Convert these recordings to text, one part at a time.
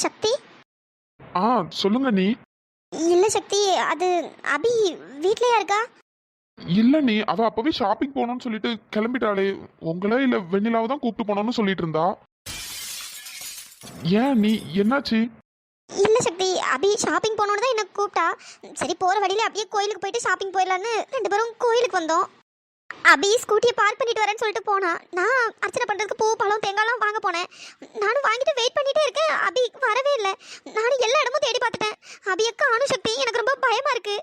சக்தி. ஆ சொல்லுங்க நீ. இல்ல சக்தி, அது அபி வீட்லயா இருக்கா? இல்ல நீ, அவ அப்பவே ஷாப்பிங் போகணும்னு சொல்லிட்டு கிளம்பிட்டாளே. உங்கள இல்ல வெண்ணிலாவை தான் கூப்பிட்டு போனோம்னு சொல்லிட்டு இருந்தா. ஏன் நீ என்னாச்சு? இல்ல சக்தி, அபி ஷாப்பிங் போகணுன்னு தான் என்ன கூப்பிட்டா. சரி, போற வழியில அப்படியே கோயிலுக்கு போயிட்டு ஷாப்பிங் போயிடலான்னு ரெண்டு பேரும் கோயிலுக்கு வந்தோம். அபி ஸ்கூட்டியை பார்க் பண்ணிட்டு வரேன்னு சொல்லிட்டு போனா. நான் அர்ச்சனை பண்றதுக்கு பூ பழம் தேங்காய்லாம் வாங்க போனேன். நானும் வாங்கிட்டு வெயிட் பண்ணிட்டே இருக்கேன். அபி வரவே இல்லை. நானும் எல்லா இடமும் தேடி பார்த்துட்டேன். அபியை காணும் சக்தி. எனக்கு ரொம்ப பயமா இருக்கு.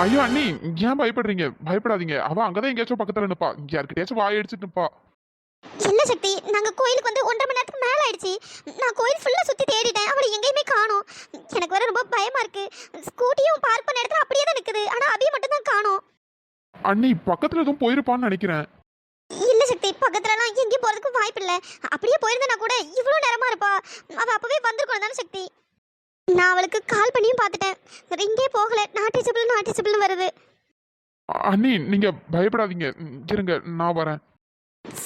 ஐயோ அண்ணி, ஏன் பயப்படுறீங்க? பயப்படாதீங்க. அவ அங்கதான் எங்கேயாச்சும் பக்கத்துல நிப்பா. யாருக்கிட்டயாச்சும் வாய் அடிச்சுட்டு நிப்பா. இல்ல சக்தி, நாங்க கோயிலுக்கு வந்து 1.5 மணி நேரத்துக்கு மேல ஆயிடுச்சு. நான் கோயில் ஃபுல்லா சுத்தி தேடிட்டேன். அவளை எங்கேயுமே காணோம். எனக்கு வேற ரொம்ப பயமா இருக்கு. ஸ்கூட்டியும் பார்க் பண்ண இடத்துல அப்படியே தான் நிக்குது. ஆனா அபியை மட்டும் தான் காணோம். அண்ணி பக்கத்துல எதுவும் போயிருப்பான்னு நினைக்கிறேன். இல்ல சக்தி, பக்கத்துலலாம் எங்கேயும் போறதுக்கு வாய்ப்பு இல்ல. அப்படியே போயிருந்தா கூட இவ்வளவு நேரமா இருப்பா. அவ அப்பவே வந்திருக்கணும் தானே சக்தி. நான் அவளுக்கு கால் பண்ணியும் பார்த்துட்டேன். ரிங்கே போகல. நாட் ரீச்சபிள் வருது. அண்ணி நீங்க பயப்படாதீங்க. இருங்க, நான் வரேன்.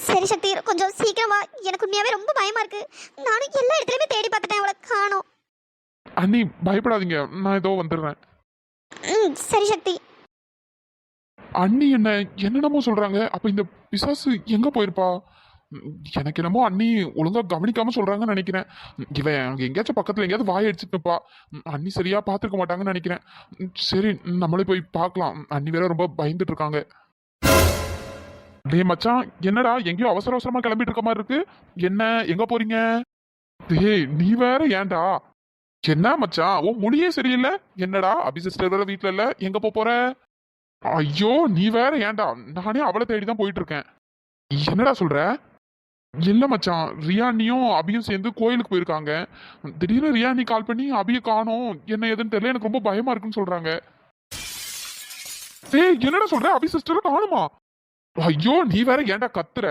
சரி சக்தி, கொஞ்சம் சீக்கிரம் வா. எனக்கு உண்மையாவே ரொம்ப பயமா இருக்கு. நானும் எல்லா இடத்துலயுமே தேடி பார்த்துட்டேன். அவளை காணோம். அண்ணி பயப்படாதீங்க, நான் ஏதோ வந்துடுறேன். சரி சக்தி. அண்ணி என்னென்னமோ சொல்றாங்க. அப்ப இந்த பிசாசு எங்க போயிருப்பா? எனக்கு என்னமோ அண்ணி ஒழுங்கா கவனிக்காம சொல்றாங்கன்னு நினைக்கிறேன். இவன் அங்க எங்கேயாச்சும் பக்கத்துல எங்கேயாவது வாய் அடிச்சுட்டுப்பா. அண்ணி சரியா பாத்துருக்க மாட்டாங்கன்னு நினைக்கிறேன். சரி, நம்மளே போய் பார்க்கலாம். அண்ணி வேற ரொம்ப பயந்துட்டு இருக்காங்க. டேய் மச்சான், என்னடா எங்கேயோ அவசர அவசரமா கிளம்பிட்டு இருக்க மாதிரி இருக்கு. என்ன, எங்க போறீங்க? டேய் நீ வேற ஏன்டா? என்ன மச்சான், உன் முடியே சரியில்லை. என்னடா அபி சிஸ்டர் வேற வீட்டுல இல்ல, எங்க போற? ஐயோ நீ வேற ஏன்டா? நானே அவளை தேடிதான் போயிட்டு இருக்கேன். என்னடா சொல்ற? இல்ல மச்சான், ரியானியும் அபியும் சேர்ந்து கோயிலுக்கு போயிருக்காங்க. திடீர்னு ரியானி கால் பண்ணி அபியை காணோம், என்ன ஏதுன்னு தெரியல, எனக்கு ரொம்ப பயமா இருக்குன்னு சொல்றாங்க. டேய் என்னடா சொல்ற? அபி சிஸ்டரை காணுமா? ஐயோ நீ வேற ஏன்டா கத்துற?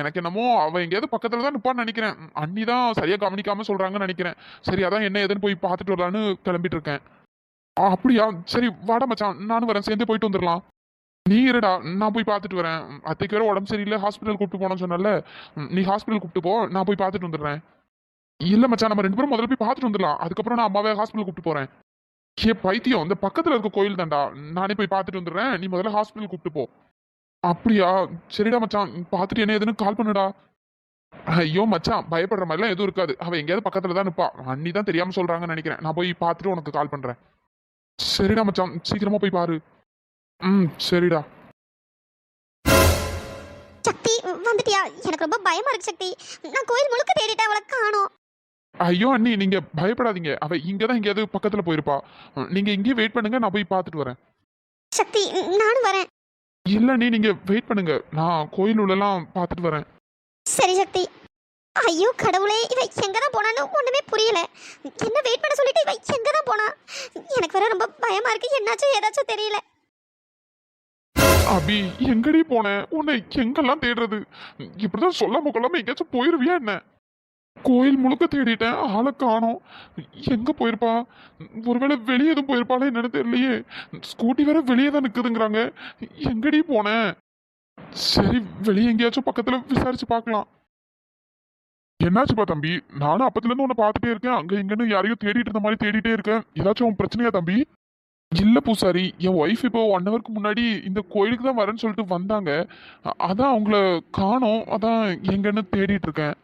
எனக்கு என்னமோ அவ எங்கேயாவது பக்கத்துல தான் நிப்பான்னு நினைக்கிறேன். அண்ணி தான் சரியா கவனிக்காம சொல்றாங்கன்னு நினைக்கிறேன். சரி, அதான் என்ன ஏதுன்னு போய் பார்த்துட்டு வரலான்னு கிளம்பிட்டு இருக்கேன். அப்படியா? சரி வாடா மச்சான், நானும் வரேன், சேர்ந்து போயிட்டு வந்துடலாம். நீ இருடா, நான் போய் பார்த்துட்டு வரேன். அத்தைக்கு வேற உடம்பு சரியில்லை, ஹாஸ்பிட்டல் கூப்பிட்டு போனோம்னு சொன்னல. நீ ஹாஸ்பிட்டல் கூப்பிட்டு போ, நான் போய் பார்த்துட்டு வந்துடுறேன். இல்ல மச்சான், நம்ம ரெண்டு பேரும் முதல்ல போய் பார்த்துட்டு வந்துடலாம். அதுக்கப்புறம் நான் அம்மாவே ஹாஸ்பிட்டல் கூப்பிட்டு போறேன். ஏ பைத்தியம், இந்த பக்கத்துல இருக்க கோயில் தான்டா. நானே போய் பார்த்துட்டு வந்துடுறேன், நீ முதல்ல ஹாஸ்பிட்டல் கூப்பிட்டு போ. அப்படியா? சரிடா மச்சான், பார்த்துட்டு என்ன ஏதுன்னு கால் பண்ணுடா. ஐயோ மச்சான், பயப்படுற மாதிரிலாம் எதுவும் இருக்காது. அவ எங்கேயாவது பக்கத்துல தான் நிப்பா. அண்ணி தான் தெரியாம சொல்றாங்கன்னு நினைக்கிறேன். நான் போய் பார்த்துட்டு உனக்கு கால் பண்றேன். சரிடா மச்சான், சீக்கிரமா போய் பாரு. சரிடா. சக்தி வந்துட்டியா? எனக்கு ரொம்ப பயமா இருக்கு சக்தி. நான் கோயில் முழுக்க தேடிட்டேன். அவளை காணோம். ஐயோ அண்ணி நீங்க பயப்படாதீங்க. அவ இங்கதான் எங்கேயாவது பக்கத்துல போயிருப்பா. நீங்க இங்கேயே வெயிட் பண்ணுங்க, நான் போய் பார்த்துட்டு வரேன். சக்தி, நானும் வரேன். இல்ல நீங்க வெயிட் பண்ணுங்க, நான் கோயில் உள்ளலாம் பார்த்துட்டு வரேன். சரி சக்தி. ஐயோ கடவுளே, இவ எங்கதான் போனான்னு ஒண்ணுமே புரியல. என்ன வெயிட் பண்ண சொல்லிட்டு இவ எங்கதான் போனா? எனக்கு வேற ரொம்ப பயமா இருக்கு. என்னாச்சும் ஏதாச்சும் தெரியல. அபி எங்கடி போன? உன்னை எங்கெல்லாம் தேடுறது? இப்படிதான் சொல்லாம கொள்ளாம எங்கேயாச்சும் போயிருவியா என்ன? கோயில் முழுக்க தேடிட்டேன், ஆளை காணோம். எங்க போயிருப்பா? ஒருவேளை வெளியே எதுவும் போயிருப்பாளே என்னன்னு தெரியலையே. ஸ்கூட்டி வேற வெளியே தான் நிக்குதுங்கிறாங்க. எங்கடி போன? சரி, வெளியே எங்கேயாச்சும் பக்கத்துல விசாரிச்சு பார்க்கலாம். என்னாச்சுப்பா தம்பி? நானும் அப்பத்துல இருந்து உன்னை பார்த்துட்டே இருக்கேன். அங்க எங்கன்னு யாரையும் தேடிட்டு இருந்த மாதிரி தேடிட்டே இருக்கேன். ஏதாச்சும் பிரச்சனையா தம்பி? இல்ல பூசாரி, என் ஒய்ஃப் இப்போ 1 ஹவருக்கு முன்னாடி இந்த கோயிலுக்கு தான் வரேன்னு சொல்லிட்டு வந்தாங்க. அதான் அவங்கள காணோம். அதான் எங்கன்னு தேடிட்டு இருக்கேன்.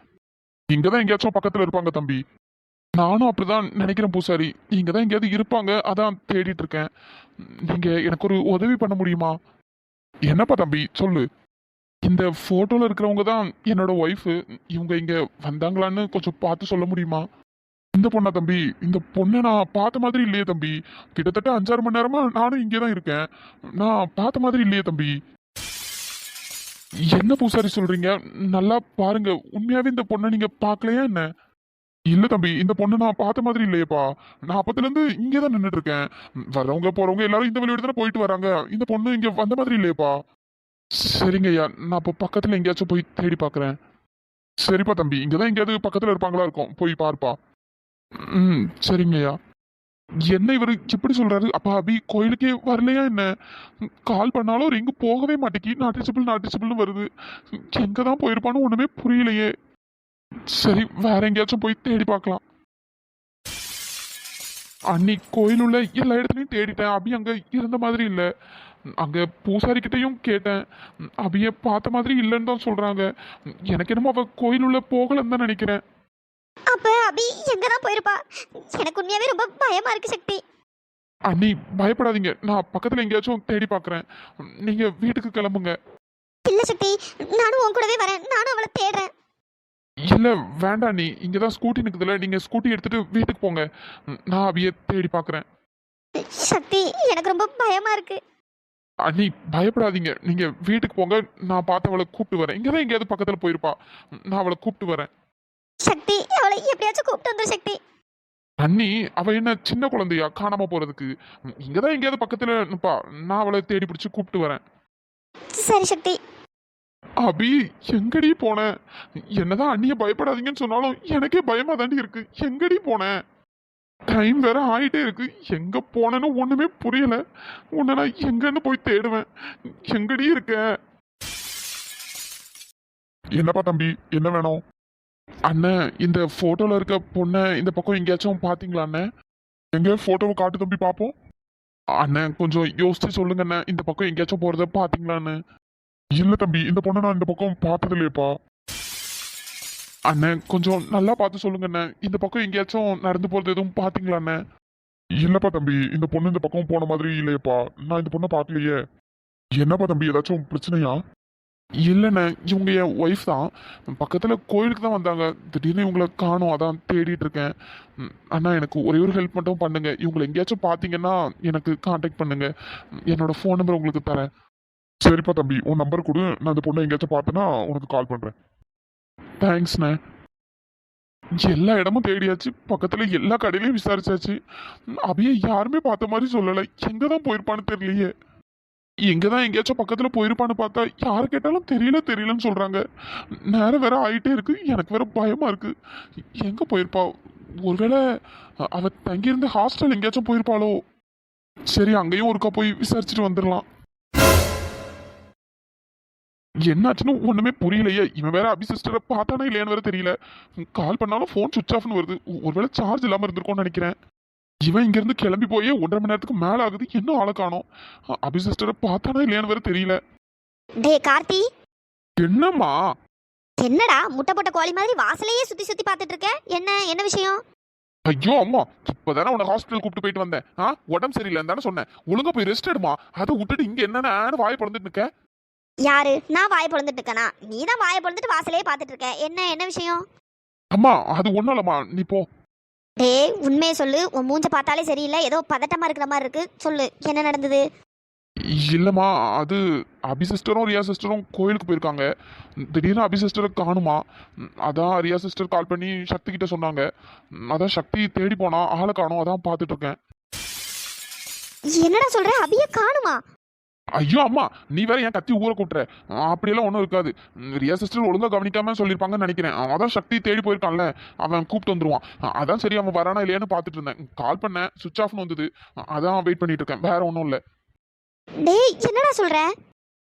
இங்கதான் எங்கேயாச்சும் பக்கத்துல இருப்பாங்க தம்பி. நானும் அப்படிதான் நினைக்கிறேன் பூசாரி. இங்கதான் எங்கேயாவது இருப்பாங்க, அதான் தேடிட்டு இருக்கேன். நீங்க எனக்கு ஒரு உதவி பண்ண முடியுமா? என்னப்பா தம்பி சொல்லு. இந்த போட்டோல இருக்கிறவங்க தான் என்னோட ஒய்ஃபு. இவங்க இங்க வந்தாங்களான்னு கொஞ்சம் பார்த்து சொல்ல முடியுமா? இந்த பொண்ணா தம்பி? இந்த பொண்ணை நான் பார்த்த மாதிரி இல்லையே தம்பி. கிட்டத்தட்ட 5-6 மணி நேரமா நானும் இங்கே தான் இருக்கேன். நான் பார்த்த மாதிரி இல்லையே தம்பி. என்ன பூசாரி சொல்றீங்க? நல்லா பாருங்க, உண்மையாவே இந்த பொண்ணை நீங்க பார்க்கலையா என்ன? இல்ல தம்பி, இந்த பொண்ணு நான் பார்த்த மாதிரி இல்லையேப்பா. நான் அப்பத்துல இருந்து இங்கே தான் நின்றுட்டு இருக்கேன். வரவங்க போறவங்க எல்லாரும் இந்த வழியோட தானே போயிட்டு வராங்க. இந்த பொண்ணு இங்க வந்த மாதிரி இல்லையேப்பா. சரிங்க ஐயா, நான் இப்போ பக்கத்துல எங்கேயாச்சும் போய் தேடி பார்க்கறேன். சரிப்பா தம்பி, இங்கதான் எங்கேயாவது பக்கத்துல இருப்பாங்களா இருக்கும், போய் பார்ப்பா. சரிங்க ஐயா. என்ன இவரு இப்படி சொல்றாரு? அப்ப அபி கோயிலுக்கே வரலையா என்ன? கால் பண்ணாலும் ரிங்கு போகவே மாட்டேங்கி நாட்டிச்சபிள்னு வருது. எங்க தான் போயிருப்பான்னு ஒண்ணுமே புரியலையே. சரி, வேற எங்கேயாச்சும் போய் தேடி பார்க்கலாம். அன்னைக்கு கோயில் உள்ள எல்லா இடத்துலயும் தேடிட்டேன், அபி அங்க இருந்த மாதிரி இல்ல. அங்க பூசாரி கிட்டயும் கேட்டேன், அபிய பார்த்த மாதிரி இல்லைன்னு தான் சொல்றாங்க. எனக்கு என்னமோ அவ கோயில் உள்ள போகலன்னு தான் நினைக்கிறேன். அப்ப அபி எங்க தான் போயிருப்பா? எனக்கு உண்மையாவே ரொம்ப பயமா இருக்கு சக்தி. அண்ணி பயப்படாதீங்க, நான் பக்கத்துல எங்கேயாச்சும் தேடி பார்க்கறேன். நீங்க வீட்டுக்கு கிளம்புங்க. இல்ல சக்தி, நானும் உன் கூடவே வரேன். நானும் அவளை தேடுறேன். இல்ல வேண்டாம், நீ இங்கதான் ஸ்கூட்டி நிக்குதுல, நீங்க ஸ்கூட்டி எடுத்துட்டு வீட்டுக்கு போங்க. நான் அபிய தேடி பார்க்கறேன். சக்தி, எனக்கு ரொம்ப பயமா இருக்கு. அண்ணி பயப்படாதீங்க, நீங்க வீட்டுக்கு போங்க. நான் பார்த்து அவளை கூப்பிட்டு வரேன். இங்கதான் எங்கேயாவது பக்கத்துல போயிருப்பா, நான் அவளை கூப்பிட்டு வரேன். சக்தி, அவளை எப்படியாச்சும் கூப்பிட்டு வந்துரு சக்தி. அண்ணி அவ என்ன சின்ன குழந்தையா காணாம போறதுக்கு? இங்கதான் எங்கேயாவது பக்கத்துல நிப்பா, நான் அவளை தேடி பிடிச்சு கூப்பிட்டு வரேன். சரி சக்தி. அபி எங்கடி போன? என்னதான் அண்ணிய பயப்படாதீங்கன்னு சொன்னாலும் எனக்கே பயமா தாண்டி இருக்கு. எங்கடி போன? டைம் வேற ஆயிட்டே இருக்கு, எங்க போனேன்னு ஒண்ணுமே புரியல. உன்னை நான் எங்கன்னு போய் தேடுவேன்? எங்கடி இருக்க? என்னப்பா தம்பி, என்ன வேணும்? அண்ணன், இந்த போட்டோல இருக்க பொண்ணை இந்த பக்கம் எங்கேயாச்சும் பாத்தீங்களா அண்ணன்? எங்க போட்டோவை காட்டு தம்பி பாப்போம். அண்ணன் கொஞ்சம் யோசிச்சு சொல்லுங்க அண்ணன், இந்த பக்கம் எங்கேயாச்சும் போறத பாத்தீங்களான்னு? இல்ல தம்பி, இந்த பொண்ணை நான் இந்த பக்கம் பார்த்தது இல்லையப்பா. அண்ணன் கொஞ்சம் நல்லா பார்த்து சொல்லுங்க அண்ணன், இந்த பக்கம் எங்கேயாச்சும் நடந்து போறது எதுவும் பாத்தீங்களா அண்ணன்? இல்லப்பா தம்பி, இந்த பொண்ணு இந்த பக்கம் போன மாதிரி இல்லையப்பா, நான் இந்த பொண்ணை பார்க்கலையே. என்னப்பா தம்பி, ஏதாச்சும் பிரச்சனையா? இல்லைண்ணே, இவங்க என் ஒய்ஃப் தான். பக்கத்துல கோயிலுக்கு தான் வந்தாங்க, திடீர்னு இவங்களை காணோம், அதான் தேடிட்டு இருக்கேன். அண்ணா எனக்கு ஒரே ஒரு ஹெல்ப் மட்டும் பண்ணுங்க, இவங்களை எங்கேயாச்சும் பார்த்தீங்கன்னா எனக்கு காண்டாக்ட் பண்ணுங்க. என்னோட ஃபோன் நம்பர் உங்களுக்கு தரேன். சரிப்பா தம்பி, உன் நம்பர் கொடு, நான் அந்த பொண்ணை எங்கேயாச்சும் பார்த்தேன்னா உனக்கு கால் பண்றேன். தேங்க்ஸ்ண்ணே. எல்லா இடமும் தேடியாச்சு, பக்கத்துல எல்லா கடையிலையும் விசாரிச்சாச்சு. அவையே யாருமே பார்த்த மாதிரி சொல்லலை. எங்க தான் போயிருப்பான்னு தெரியலையே. எங்கதான் எங்கேயாச்சும் பக்கத்துல போயிருப்பான்னு பார்த்தா யாரு கேட்டாலும் தெரியலன்னு சொல்றாங்க. நேரம் வேற ஆயிட்டே இருக்கு, எனக்கு வேற பயமா இருக்கு. எங்க போயிருப்பா? ஒருவேளை அவ தங்கியிருந்த ஹாஸ்டல் எங்கேயாச்சும் போயிருப்பாளோ? சரி, அங்கேயும் ஒருக்கா போய் விசாரிச்சுட்டு வந்துடலாம். என்னாச்சுன்னு ஒண்ணுமே புரியலையே. இவன் வேற அபி சிஸ்டரை பார்த்தானா இல்லையான்னு வேற தெரியல. கால் பண்ணாலும் ஃபோன் சுவிச் ஆஃப்னு வருது. ஒருவேளை சார்ஜ் இல்லாம இருந்திருக்கும்னு நினைக்கிறேன். இவன் இங்கிருந்து கிளம்பி போய் 1.5 மணி நேரத்துக்கு மேல ஆகுது, இன்னும் ஆளை காணோம். அபி சிஸ்டரை பார்த்தானா இல்லையான்னு வேற தெரியல. டே கார்த்தி, என்னம்மா? என்னடா முட்டை போட்ட கோழி மாதிரி வாசலையே சுத்தி சுத்தி பார்த்துட்டு இருக்க? என்ன விஷயம்? ஐயோ அம்மா, இப்பதானே உன்னை ஹாஸ்பிட்டல் கூப்பிட்டு போயிட்டு வந்தேன். உடம்பு சரியில்லைன்னு தானே சொன்னேன். ஒழுங்கா போய் ரெஸ்ட் எடுமா. அதை விட்டுட்டு இங்க என்னன்னு வாயை பிறந்துட்டு இருக்க? யாரு? நான் வாயை பொழந்துட்டு இருக்கேனா? நீ தான் வாயை பொழந்துட்டு வாசலையே பார்த்துட்டு இருக்க. என்ன விஷயம்? அம்மா அது ஒண்ணும் இல்லம்மா, நீ போ. டேய், உண்மையை சொல்லு. உன் மூஞ்ச பார்த்தாலே சரியில்லை, ஏதோ பதட்டமா இருக்கிற மாதிரி இருக்கு. சொல்லு, என்ன நடந்தது? இல்லம்மா, அது அபி சிஸ்டரும் ரியா சிஸ்டரும் கோயிலுக்கு போயிருக்காங்க. திடீர்னு அபி சிஸ்டரை காணுமா. அதான் ரியா சிஸ்டர் கால் பண்ணி சக்தி கிட்ட சொன்னாங்க. அதான் சக்தி தேடி போனா, ஆளை காணும், அதான் பார்த்துட்டு இருக்கேன். என்னடா சொல்ற? அபிய காணுமா? ஐயோ அம்மா, நீ வேற ஏன் கத்தி ஊரை கூட்டுற? அப்படியெல்லாம் ஒன்றும் இருக்காது. ரியா சிஸ்டர் ஒழுங்கா கவனிக்காம சொல்லியிருப்பாங்கன்னு நினைக்கிறேன். அதான் சக்தி தேடி போயிருக்கான்ல, அவன் கூப்பிட்டு வந்துருவான். அதான் சரி, அவன் வரானா இல்லையான்னு பார்த்துட்டு இருந்தேன். கால் பண்ணேன், சுவிச் ஆஃப்னு வந்தது. அதான் வெயிட் பண்ணிட்டு இருக்கேன், வேற ஒன்றும் இல்லை. டேய், என்னடா சொல்ற?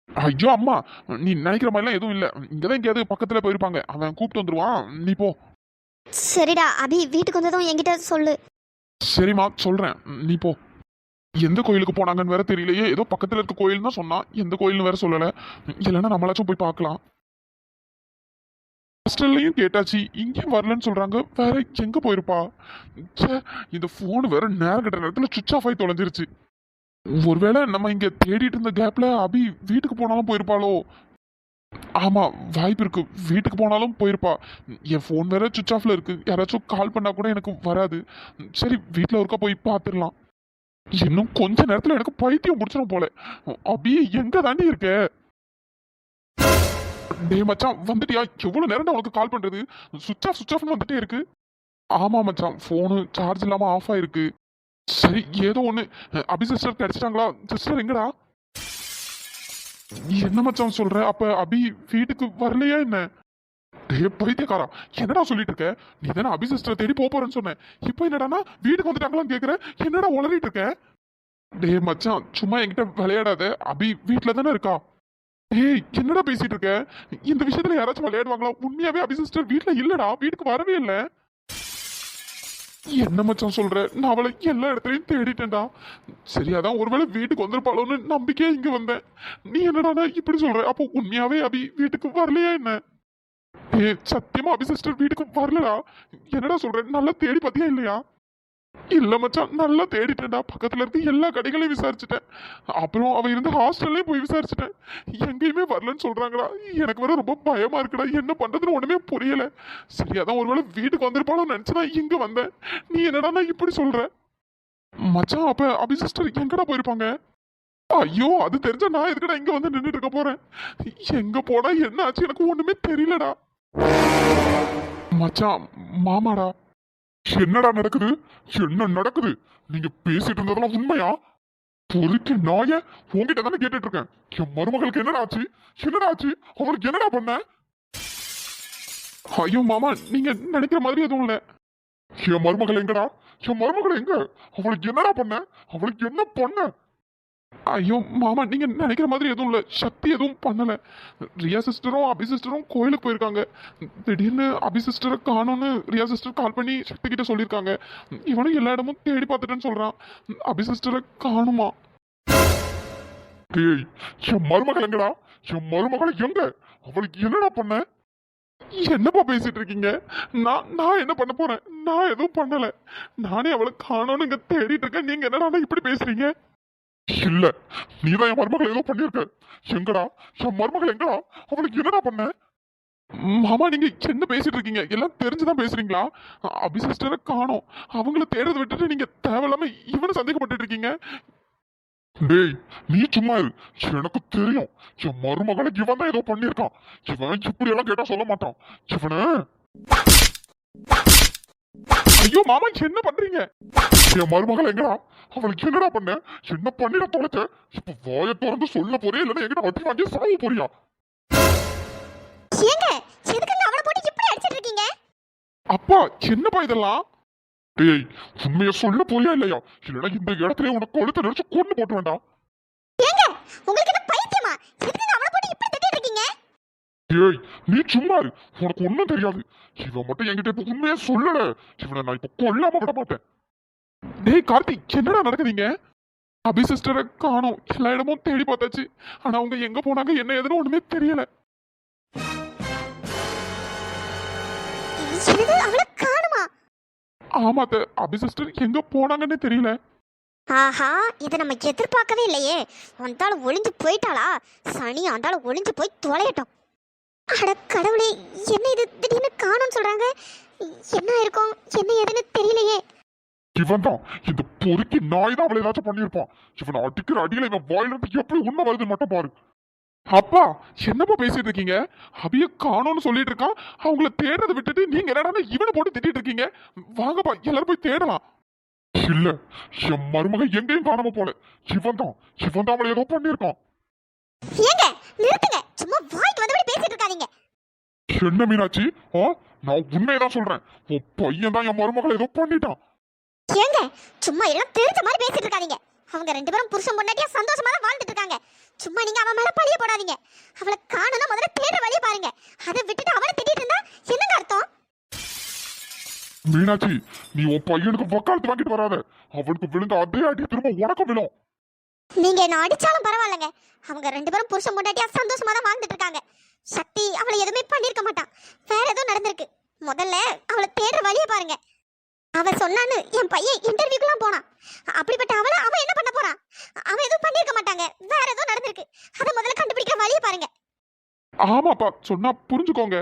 ஐயோ அம்மா, நீ நினைக்கிற மாதிரிலாம் எதுவும் இல்லை. இங்கதான் எங்கேயாவது பக்கத்துல போயிருப்பாங்க, அவன் கூப்பிட்டு வந்துருவான், நீ போ. சரிடா, அபி வீட்டுக்கு வந்ததும் என்கிட்ட சொல்லு. சரிம்மா சொல்றேன், நீ போ. எந்த கோயிலுக்கு போனாங்கன்னு வேற தெரியலையே. ஏதோ பக்கத்துல இருக்க கோயில் தான் சொன்னான், எந்த கோயில்னு வேற சொல்லல. இல்லைன்னா நம்மளாச்சும் போய் பார்க்கலாம். ஹாஸ்டல்லையும் கேட்டாச்சு, இங்கேயும் வரலன்னு சொல்றாங்க. வேற எங்க போயிருப்பா? ச்சே, இந்த போன் வேற நேரம் கட்ட நேரத்துல சுவிச் ஆஃப் ஆகி தொலைஞ்சிருச்சு. ஒருவேளை நம்ம இங்க தேடிட்டு இருந்த கேப்ல அபி வீட்டுக்கு போனாலும் போயிருப்பாளோ? ஆமா, வாய்ப்பு இருக்கு, வீட்டுக்கு போனாலும் போயிருப்பா. என் போன் வேற சுவிச் ஆஃப்ல இருக்கு, யாராச்சும் கால் பண்ணா கூட எனக்கு வராது. சரி, வீட்டுல ஒருக்கா போய் பார்த்துடலாம். இன்னும் கொஞ்ச நேரத்துல எனக்கு பைத்தியம் முடிச்சிடும் போல. அபி எங்க தாண்டி இருக்க? டே மச்சான், வந்துட்டியா? எவ்வளவு நேரம் உனக்கு கால் பண்றது? சுவிச் ஆஃப்னு வந்துட்டே இருக்கு. ஆமா மச்சான், போனு சார்ஜ் இல்லாம ஆஃப் ஆயிருக்கு. சரி, ஏதோ ஒண்ணு. அபி சிஸ்டர் கிடைச்சிட்டாங்களா? சிஸ்டர் எங்கடா? என்ன மச்சான் சொல்ற? அப்ப அபி வீட்டுக்கு வரலையா என்ன? பைத்தியக்காரா, என்னடா சொல்லிட்டு இருக்க? நீ தானே அபி சிஸ்டரை தேடி போறேன்னு சொன்ன. இப்போ என்னடானா வீட்டுக்கு வந்துட்டாங்களான்னு கேக்குற? என்னடா உளறிட்டு இருக்க? மச்சான், சும்மா என்கிட்ட விளையாடாத. அபி வீட்டுல தானே இருக்கா. என்னடா பேசிட்டு இருக்க? இந்த விஷயத்துல யாராச்சும் விளையாடுவாங்களா? உண்மையாவே அபி சிஸ்டர் வீட்டுல இல்லடா, வீட்டுக்கு வரவே இல்ல. என்ன மச்சான் சொல்ற? நான் அவளை எல்லா இடத்துலயும் தேடிட்டேன்டா. சரி, அதான் ஒருவேளை வீட்டுக்கு வந்திருப்பாளோன்னு நம்பிக்கையா இங்க வந்தேன். நீ என்னடா இப்படி சொல்ற? அப்போ உண்மையாவே அபி வீட்டுக்கு வரலையா என்ன? சத்தியமா அபி சிஸ்டர் வீட்டுக்கு வரலடா. என்னடா சொல்ற? நல்லா தேடி பாத்தியா இல்லையா? இல்ல மச்சான், நல்லா தேடிட்டேன்டா. பக்கத்துல இருக்க எல்லா கடைகளையும் விசாரிச்சுட்டேன். அப்புறம் அவ இருந்த ஹாஸ்டல்லையும் போய் விசாரிச்சுட்டேன். எங்கேயுமே வரலன்னு சொல்றாங்கடா. எனக்கு வேற ரொம்ப பயமா இருக்குடா. என்ன பண்றதுன்னு ஒண்ணுமே புரியல. சரி, அதான் ஒருவேளை வீட்டுக்கு வந்திருப்பாலும் நினைச்சுதான் இங்க வந்தேன். நீ என்னடா இப்படி சொல்ற? மச்சான், அப்ப அபி சிஸ்டர் எங்கடா போயிருப்பாங்க? ஐயோ, அது தெரிஞ்சா நான் எதுக்கடா இங்க வந்து நின்றுட்டு இருக்க போறேன்? எங்க போனா என்ன ஆச்சு எனக்கு ஒண்ணுமே தெரியலடா. மச்சான், மாமாடா. என்னடா நடக்குது? என்ன நடக்குது? நீங்க பேசிட்டு இருந்ததெல்லாம் உண்மையா? பொறுக்கி நாய, உங்ககிட்ட தானே கேட்டுட்டு இருக்கேன். என் மருமகளுக்கு என்னடா ஆச்சு? என்னடா ஆச்சு? அவளுக்கு என்னடா பண்ண? ஐயோ மாமா, நீங்க நினைக்கிற மாதிரி எதுவும் இல்ல. என் மருமகள் எங்கடா? என் மருமகள் எங்க? அவளுக்கு என்னடா பண்ண? அவளுக்கு என்ன பண்ண? ஐயோ மாமா, நீங்க நினைக்கிற மாதிரி எதுவும் இல்ல. சக்தி எதுவும் பண்ணல. ரியா சிஸ்டரும் அபி சிஸ்டரும் கோயிலுக்கு போயிருக்காங்க. திடீர்னு அபி சிஸ்டரை காணோன்னு ரியா சிஸ்டர் கால் பண்ணி சக்தி கிட்ட சொல்லியிருக்காங்க. இவனும் எல்லா இடமும் தேடி பார்த்துட்டேன்னு சொல்றான். அபி சிஸ்டரை காணுமா? டேய், என் மருமகள் எங்கடா? என் மருமகளை எங்க? அவளுக்கு என்னடா பண்ண? என்னப்பா பேசிட்டு இருக்கீங்க? நான் என்ன பண்ண போறேன்? நான் எதுவும் பண்ணல. நானே அவளை காணோன்னு இங்க தேடிட்டு இருக்கேன். நீங்க என்னடா இப்படி பேசுறீங்க? இல்ல, நீதான் என் மருமகள் ஏதோ பண்ணிருக்க. எங்கடா என் மருமகள் எங்கடா? அவளுக்கு என்னடா பண்ண? மாமா, நீங்க என்ன பேசிட்டு இருக்கீங்க? எல்லாம் தெரிஞ்சுதான் பேசுறீங்களா? அபி சிஸ்டரை காணோம். அவங்கள தேடுறதை விட்டுட்டு நீங்க தேவையில்லாம இவனை சந்தேகப்பட்டு இருக்கீங்க. டேய், நீ சும்மா இரு. எனக்கு தெரியும், என் மருமகளை இவன் தான் ஏதோ பண்ணிருக்கான். இவன் இப்படி எல்லாம் கேட்டா சொல்ல மாட்டான். இவன ஐயோ மாமா, என்ன பண்றீங்க? என் மருமகள் எங்கடா? அவளுக்கு என்னடா பண்ண? என்ன பண்ணிட தொலைச்ச? இப்ப வாய திறந்து சொல்ல போறியா, இல்லைன்னா எங்கிட்ட வட்டி வாங்கி சாவு போறியா? ஏங்க, எதுக்கு அவளை போட்டு இப்படி அடிச்சிட்டு இருக்கீங்க? அப்பா, என்னப்பா இதெல்லாம்? டேய், உண்மைய சொல்ல போறியா இல்லையா? இல்லைன்னா இந்த இடத்துல உனக்கு கொழுத்த நடிச்சு கொண்டு போட்டு வேண்டாம். ஏங்க, உங்களுக்கு என்ன பைத்தியமா? எதுக்கு அவளை போட்டு இப்படி திட்டிட்டு இருக்கீங்க? டேய், நீ சும்மா இரு. உனக்கு ஒண்ணும் தெரியாது. இவன் மட்டும் என்கிட்ட இப்ப உண்மையா சொல்லல, இவனை நான் இப்ப கொல்லாம விட மாட்டேன். டேய் கார்த்திக், என்னடா நடக்குதுங்க? அபி சிஸ்டரை காணோம். எல்லா இடமும் தேடி பார்த்தாச்சு. ஆனா அவங்க எங்க போனாங்க, என்ன ஏதுன்னு ஒண்ணுமே தெரியல. என்னது, அவளை காணுமா? ஆமாத்த, அபி சிஸ்டர் எங்க போனாங்கன்னு தெரியல. ஆஹா, இதை நம்ம எதிர்பார்க்கவே இல்லையே. அந்தாள் ஒளிஞ்சு போயிட்டாளா? சனி, அந்தாள் ஒளிஞ்சு போய் தொலையட்டும். அட கடவுளே, என்ன இது திடீர்னு காணும்னு சொல்றாங்க? என்ன இருக்கும், என்ன ஏதுன்னு தெரியலையே. இவன் தான், இந்த பொறுக்கி நாய் தான் அவளை ஏதாச்சும் பண்ணிருப்பான். இவனை அடிக்கிற அடியில இவன் வாயில இருந்து எப்படி உண்மை வருதுன்னு மட்டும் பாரு. அப்பா, என்னப்பா பேசிட்டு இருக்கீங்க? அபிய காணோம்னு சொல்லிட்டு இருக்கான். அவங்கள தேடுறதை விட்டுட்டு நீங்க என்னடா இவனை போட்டு திட்டிட்டு இருக்கீங்க? வாங்கப்பா, எல்லாரும் போய் தேடலாம். இல்ல, என் மருமகன் எங்கேயும் காணாம போல. இவன் தான் அவளை ஏதோ பண்ணிருக்கான். ஏங்க, நிறுத்துங்க. சும்மா வாய்க்கு வந்தபடி பேசிட்டு இருக்காதீங்க. என்ன மீனாட்சி? நான் உண்மையதான் சொல்றேன். உன் பையன் தான் என் மருமகளை ஏதோ பண்ணிட்டான். ஏங்க, சும்மா எல்லாம் தெரிஞ்ச மாதிரி பேசிட்டு இருக்காதீங்க. அவங்க ரெண்டு பேரும் புருஷன் பொண்டாட்டியா சந்தோஷமா தான் வாழ்ந்துட்டு இருக்காங்க. சும்மா நீங்க அவன் மேல பழிய போடாதீங்க. அவளை காணணும், முதல்ல தேடுற வழிய பாருங்க. அதை விட்டுட்டு அவளை திட்டிட்டு இருந்தா என்னங்க அர்த்தம்? மீனாட்சி, நீ உன் பையனுக்கு வக்காலத்து வாங்கிட்டு வராத. அவனுக்கு விழுந்த அதே அடி திரும்ப உனக்கு விழும். நீங்க என்ன அடிச்சாலும் பரவாயில்லைங்க. அவங்க ரெண்டு பேரும் புருஷன் பொண்டாட்டியா சந்தோஷமா தான் வாழ்ந்துட்டு இருக்காங்க. சக்தி அவளை எதுவுமே பண்ணிருக்க மாட்டான். வேற ஏதோ நடந்திருக்கு. முதல்ல அவளை தேடுற வழிய பாருங்க. அவ சொன்னான்னு என் பையன் இன்டர்வியூக்குலாம் போனான். அப்படிப்பட்ட அவளை அவன் என்ன பண்ண போறான்? அவன் எதுவும் பண்ணிருக்க மாட்டாங்க. வேற ஏதோ நடந்திருக்கு. அதை முதல்ல கண்டுபிடிக்கிற வழிய பாருங்க. ஆமாப்பா, சொன்னா புரிஞ்சுக்கோங்க.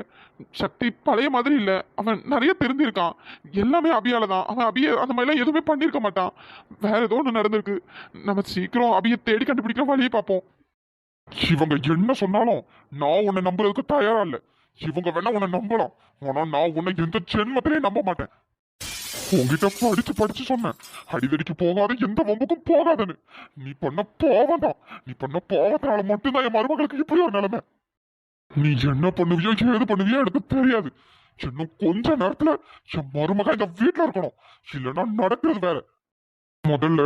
சக்தி பழைய மாதிரி இல்ல. அவன் நிறைய தெரிஞ்சிருக்கான். எல்லாமே அபியால தான். அவன் அபிய அந்த மாதிரிலாம் எதுவுமே பண்ணிருக்க மாட்டான். வேற ஏதோ ஒன்று நடந்திருக்கு. நம்ம சீக்கிரம் அபிய தேடி கண்டுபிடிக்கிற வழியை பார்ப்போம். இவங்க என்ன சொன்னாலும் நான் உன்னை நம்புறதுக்கு தயாரா இல்ல. இவங்க வேணா உன்னை நம்பலாம். ஆனா நான் உன்னை எந்த ஜென்மத்திலே நம்ப மாட்டேன். உங்ககிட்ட படிச்சு சொன்னேன், அடிதடிக்கு போகாத, எந்த வம்புக்கும் போகாதன்னு. நீ பண்ண பாவம் தான். நீ பண்ண பாவத்தினால மட்டும்தான் என் மருமகளுக்கு இப்படி ஒரு நிலைமை. நீ என்ன பண்ணுவியோ ஏது பண்ணுவியோ எனக்கு தெரியாது. இன்னும் கொஞ்ச நேரத்துல என் மருமக இந்த வீட்டுல இருக்கணும், இல்லைன்னா நடக்கிறது வேற. முதல்ல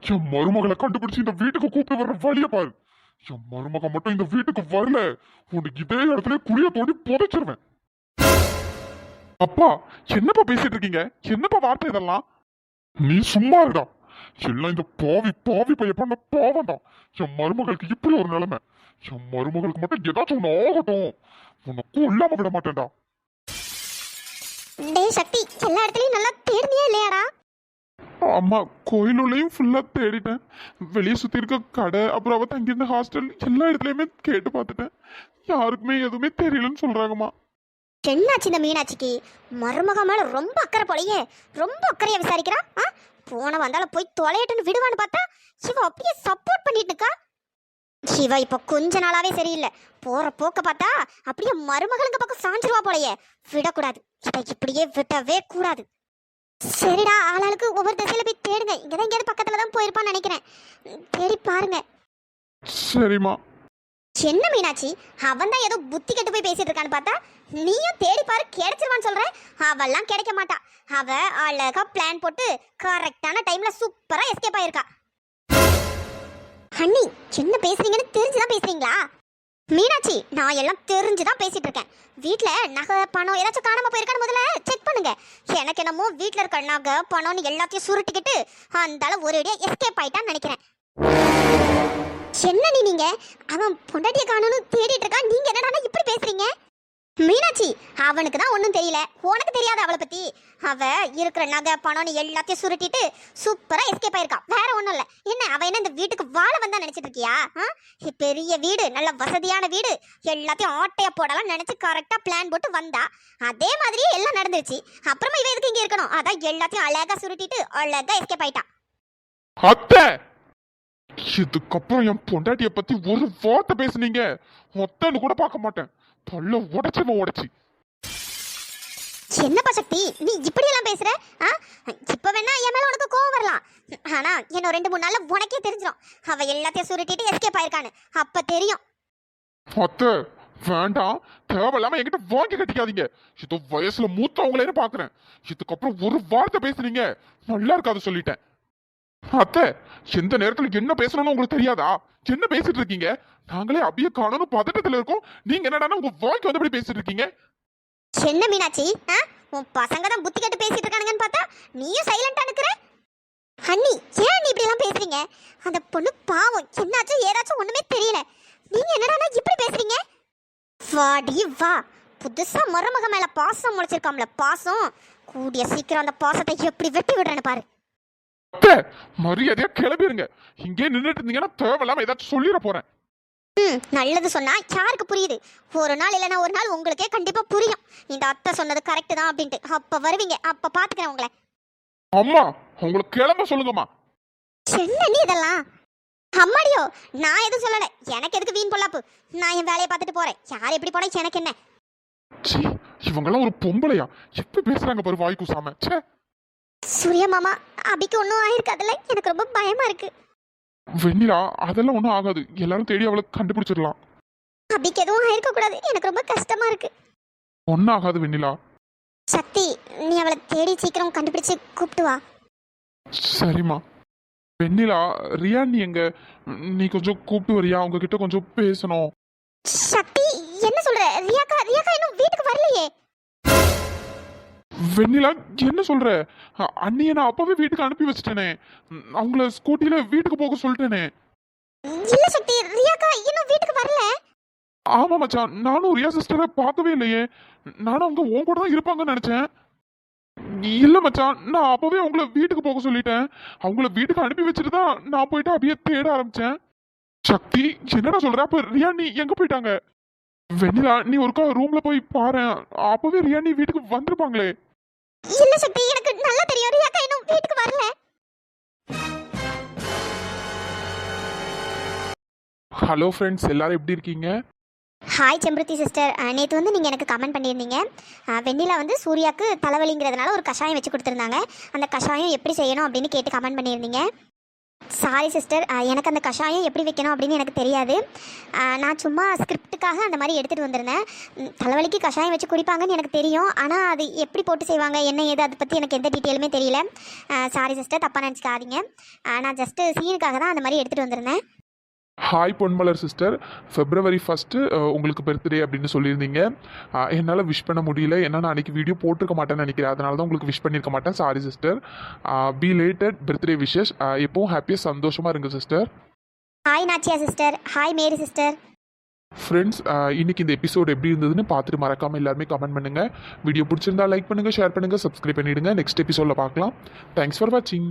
என் மருமகளை கண்டுபிடிச்சு இந்த வீட்டுக்கு கூப்பிட்டு வர்ற வழிய பாரு. என் மருமக மட்டும் இந்த வீட்டுக்கு வரல, உனக்கு இதே இடத்துல குழிய தோண்டி புதைச்சிருவேன். அப்பா, என்னப்பா பேசிட்டு இருக்கீங்க? என்னப்பா வார்த்தை இதெல்லாம்? நீ சும்மா இருடா. எல்லாம் இந்த பாவி பாவி பைய பண்ண பாவம் தான். என் மருமகளுக்கு இப்படி ஒரு நிலைமை. என் மருமகளுக்கு மட்டும் ஏதாச்சும் ஒண்ணு ஆகட்டும், உனக்கும் இல்லாம விட மாட்டேன்டா. டேய் சக்தி, எல்லா இடத்துலயும் நல்லா தேடுனியா இல்லையாடா? அம்மா, கோயிலுள்ளேயும் ஃபுல்லா தேடிட்டேன். வெளியே சுத்தி இருக்க கடை, அப்புறம் அவ தங்கியிருந்த ஹாஸ்டல், எல்லா இடத்துலயுமே கேட்டு பார்த்துட்டேன். யாருக்குமே எதுவுமே தெரியலன்னு சொல்றாங்கம்மா. என்னாச்சு இந்த மீனாட்சிக்கு? மருமக மேல ரொம்ப அக்கறை போலயே, ரொம்ப அக்கறையா விசாரிக்கிறா. போன வந்தாலும் போய் தொலையட்டுன்னு விடுவான்னு பார்த்தா இவ அப்படியே சப்போர்ட் பண்ணிட்டு இருக்கா. இவ இப்ப கொஞ்ச நாளாவே சரியில்லை. போற போக்க பார்த்தா அப்படியே மருமகளுக்கு பக்கம் சாஞ்சிருவா போலயே. விடக்கூடாது, இதை இப்படியே விடவே கூடாது. சரிடா, ஆளாளுக்கு ஒவ்வொரு திசையில போய் தேடுங்க. இங்கதான் எங்கேயாவது பக்கத்துல தான் போயிருப்பான்னு நினைக்கிறேன். தேடி பாருங்க. சரிம்மா. என்ன மீனாட்சி, அவன் தான் ஏதோ புத்தி கெட்டு போய் பேசிட்டு இருக்கான்னு பார்த்தா நீயும் தேடி பாரு கிடைச்சிருவான்னு சொல்ற. அவெல்லாம் கிடைக்க மாட்டா. அவ அழகா பிளான் போட்டு கரெக்டான டைம்ல சூப்பரா எஸ்கேப் ஆயிருக்கா. ஹன்னி, என்ன பேசுறீங்கன்னு தெரிஞ்சுதான் பேசுறீங்களா? மீனாட்சி, நான் எல்லாம் தெரிஞ்சுதான் பேசிட்டு இருக்கேன். வீட்ல நகை பணம் ஏதாச்சும் காணாம போயிருக்கான்னு முதல்ல செக் பண்ணுங்க. எனக்கு என்னமோ வீட்ல இருக்க நகை பணம்னு எல்லாத்தையும் சுருட்டிக்கிட்டு அந்த ஒரேடியா எஸ்கேப் ஆயிட்டான்னு நினைக்கிறேன். என்ன நீங்க அவன் பொண்டாட்டிய காணோன்னு தேடிட்டு இருக்கா, நீங்க என்னடா இப்படி பேசுறீங்க? மீனாட்சி, அவனுக்கு தான் ஒன்றும் தெரியல, உனக்கு தெரியாது அவளை பத்தி. அவ இருக்கிற நகை பணம்னு எல்லாத்தையும் சுருட்டிட்டு சூப்பரா எஸ்கேப் ஆயிருக்கா. வேற ஒன்றும் இல்லை. என்ன அவ என்ன இந்த வீட்டுக்கு வாழ வந்தா நினைச்சிட்டு இருக்கியா? பெரிய வீடு, நல்ல வசதியான வீடு, எல்லாத்தையும் ஆட்டைய போடலாம் நினைச்சு கரெக்டா பிளான் போட்டு வந்தா. அதே மாதிரியே எல்லாம் நடந்துருச்சு. அப்புறமா இவ எதுக்கு இங்க இருக்கணும்? அதான் எல்லாத்தையும் அழகா சுருட்டிட்டு அழகா எஸ்கேப் ஆயிட்டா. அத்தை, இதுக்கப்புறம் என் பொண்டாட்டிய பத்தி ஒரு வார்த்தை பேசுனீங்க, ஒத்தன்னு கூட பார்க்க மாட்டேன். தொல்ல உடைச்சு. என்னப்பா சக்தி, நீ இப்படி எல்லாம் பேசுற? இப்ப வேணா என் மேல உனக்கு கோவம் வரலாம். ஆனா இன்னும் 2-3 நாள்ல உனக்கே தெரிஞ்சிடும் அவ எல்லாத்தையும் சுருட்டிட்டு எஸ்கேப் ஆயிருக்கான்னு. அப்ப தெரியும். அத்தை, வேண்டாம், தேவையில்லாம என்கிட்ட வாங்கி கட்டிக்காதீங்க. இதோ வயசுல மூத்தவங்களே பாக்குறேன். இதுக்கப்புறம் ஒரு வார்த்தை பேசுனீங்க நல்லா இருக்காது சொல்லிட்டேன். அத்தை, எந்த நேரத்துல என்ன பேசணும்னு உங்களுக்கு தெரியாதா? என்ன பேசிட்டு இருக்கீங்க? நாங்களே அப்படியே காணணும் பதட்டத்துல இருக்கோம். நீங்க என்னடா உங்க வாய்க்கு வந்தபடி பேசிட்டு இருக்கீங்க? என்ன மீனாட்சி, உன் பசங்க தான் புத்தி கட்டு பேசிட்டு இருக்கானுங்கன்னு பார்த்தா நீயும் சைலண்டா நிக்கிற. ஹன்னி, ஏன் நீ இப்படி எல்லாம் பேசுறீங்க? அந்த பொண்ணு பாவம், என்னாச்சும் ஏதாச்சும் ஒண்ணுமே தெரியல. நீங்க என்னடா இப்படி பேசுறீங்க? வாடி வா, புதுசா மருமக மேல பாசம் முளைச்சிருக்காம்ல, பாசம். கூடிய சீக்கிரம் அந்த பாசத்தை எப்படி வெட்டி விடுறேன்னு பாரு. அத்தை, மரியாதையா கிளம்பிருங்க. இங்கே நின்றுட்டு இருந்தீங்கன்னா தேவையில்லாம ஏதாச்சும் சொல்லிட போறேன். நல்லது சொன்னா யாருக்கு புரியுது? ஒரு நாள் இல்லைன்னா ஒரு நாள் உங்களுக்கே கண்டிப்பா புரியும். இந்த அத்தை சொன்னது கரெக்ட் தான் அப்படின்ட்டு. அப்ப வருவீங்க, அப்ப பாத்துக்கிறேன் உங்களை. அம்மா, உங்களுக்கு கிளம்ப சொல்லுங்கம்மா. என்ன நீ இதெல்லாம்? அம்மாடியோ, நான் எதுவும் சொல்லல. எனக்கு எதுக்கு வீண் பொல்லாப்பு? நான் என் வேலையை பார்த்துட்டு போறேன். யார் எப்படி போனா எனக்கு என்ன? இவங்கெல்லாம் ஒரு பொம்பளையா? எப்படி பேசுறாங்க பாரு, வாய் கூசாம. சூர்யா மாமா, அபிக்கு ஒன்றும் ஆயிருக்காதுல்ல? எனக்கு ரொம்ப பயமா இருக்கு. வெண்ணிலா, அதெல்லாம் ஒன்றும் ஆகாது. எல்லாரும் தேடி அவளை கண்டுபிடிச்சிடலாம். அபிக்கு எதுவும் ஆயிருக்க கூடாது. எனக்கு ரொம்ப கஷ்டமா இருக்கு. ஒன்றும் ஆகாது வெண்ணிலா. சக்தி, நீ அவளை தேடி சீக்கிரம் கண்டுபிடிச்சு கூப்பிட்டு வா. சரிம்மா. வெண்ணிலா, ரியா நீ எங்க? நீ கொஞ்சம் கூப்பிட்டு வரியா? அவங்க கிட்ட கொஞ்சம் பேசணும். சக்தி, என்ன சொல்ற? ரியாக்கா இன்னும் வீட்டுக்கு வரலையே. வெண்ணிலா, என்ன சொல்ற? அண்ணியை நான் அப்பவே வீட்டுக்கு அனுப்பி வச்சிட்டேனே. அவங்கள ஸ்கூட்டில வீட்டுக்கு போக சொல்லிட்டேனே. இல்ல சக்தி, ரியாக்கா இன்னும் வீட்டுக்கு வரல. ஆமா மச்சான், நானும் ரியா சிஸ்டரை பார்க்கவே இல்லையே. நானும் அவங்க உன் கூட தான் இருப்பாங்கன்னு நினைச்சேன். இல்ல மச்சான், நான் அப்பவே அவங்கள வீட்டுக்கு போக சொல்லிட்டேன். அவங்கள வீட்டுக்கு அனுப்பி வச்சுட்டு தான் நான் போயிட்டு அப்படியே தேட ஆரம்பிச்சேன். சக்தி, என்னடா சொல்ற? அப்ப ரியா நீ எங்க போயிட்டாங்க? வெண்ணிலா, நீ ஒருக்கா ரூம்ல போய் பாரு. அப்பவே ரியா நீ வீட்டுக்கு வந்திருப்பாங்களே. இல்ல சக்தி, எனக்கு நல்லா தெரியும் ரியாக்கா இன்னும் வீட்டுக்கு வரல. ஹலோ ஃப்ரெண்ட்ஸ், எல்லாரும் எப்படி இருக்கீங்க? ஹாய் செம்பருத்தி சிஸ்டர், நேற்று வந்து நீங்கள் எனக்கு கமெண்ட் பண்ணியிருந்தீங்க. வெண்ணிலா வந்து சூர்யாவுக்கு தலைவலிங்கிறதுனால ஒரு கஷாயம் வச்சு கொடுத்துருந்தாங்க. அந்த கஷாயம் எப்படி செய்யணும் அப்படின்னு கேட்டு கமெண்ட் பண்ணியிருந்தீங்க. சாரி சிஸ்டர், எனக்கு அந்த கஷாயம் எப்படி வைக்கணும் அப்படின்னு எனக்கு தெரியாது. நான் சும்மா ஸ்கிரிப்டுக்காக அந்த மாதிரி எடுத்துகிட்டு வந்திருந்தேன். தலைவலிக்கு கஷாயம் வச்சு குடிப்பாங்கன்னு எனக்கு தெரியும். ஆனால் அது எப்படி போட்டு செய்வாங்க என்ன ஏது அதை பற்றி எனக்கு எந்த டீட்டெயிலுமே தெரியல. சாரி சிஸ்டர், தப்பாக நினச்சிக்காதீங்க. நான் ஜஸ்ட்டு சீனுக்காக தான் அந்த மாதிரி எடுத்துகிட்டு வந்திருந்தேன். ஹாய் பொன்மலர் சிஸ்டர், February 1 உங்களுக்கு பர்த்டே அப்படின்னு சொல்லியிருந்தீங்க. என்னால் விஷ் பண்ண முடியல, ஏன்னா நான் அன்றைக்கி வீடியோ போட்டிருக்க மாட்டேன்னு நினைக்கிறேன். அதனால தான் உங்களுக்கு விஷ் பண்ணியிருக்க மாட்டேன். Sorry sister. Belated birthday wishes. எப்பவும் ஹாப்பியாக சந்தோஷமாக இருங்க sister. Hi Nachiya sister. Hi Mary sister. Friends, இன்னைக்கு இந்த எபிசோட் எப்படி இருந்ததுன்னு பார்த்துட்டு மறக்காமல் எல்லாருமே கமெண்ட் பண்ணுங்கள். வீடியோ பிடிச்சிருந்தா லைக் பண்ணுங்கள், ஷேர் பண்ணுங்கள், சப்ஸ்கிரைப் பண்ணிவிடுங்க. நெக்ஸ்ட் எபிசோடில் பார்க்கலாம். தேங்க்ஸ் ஃபார் வாட்சிங்.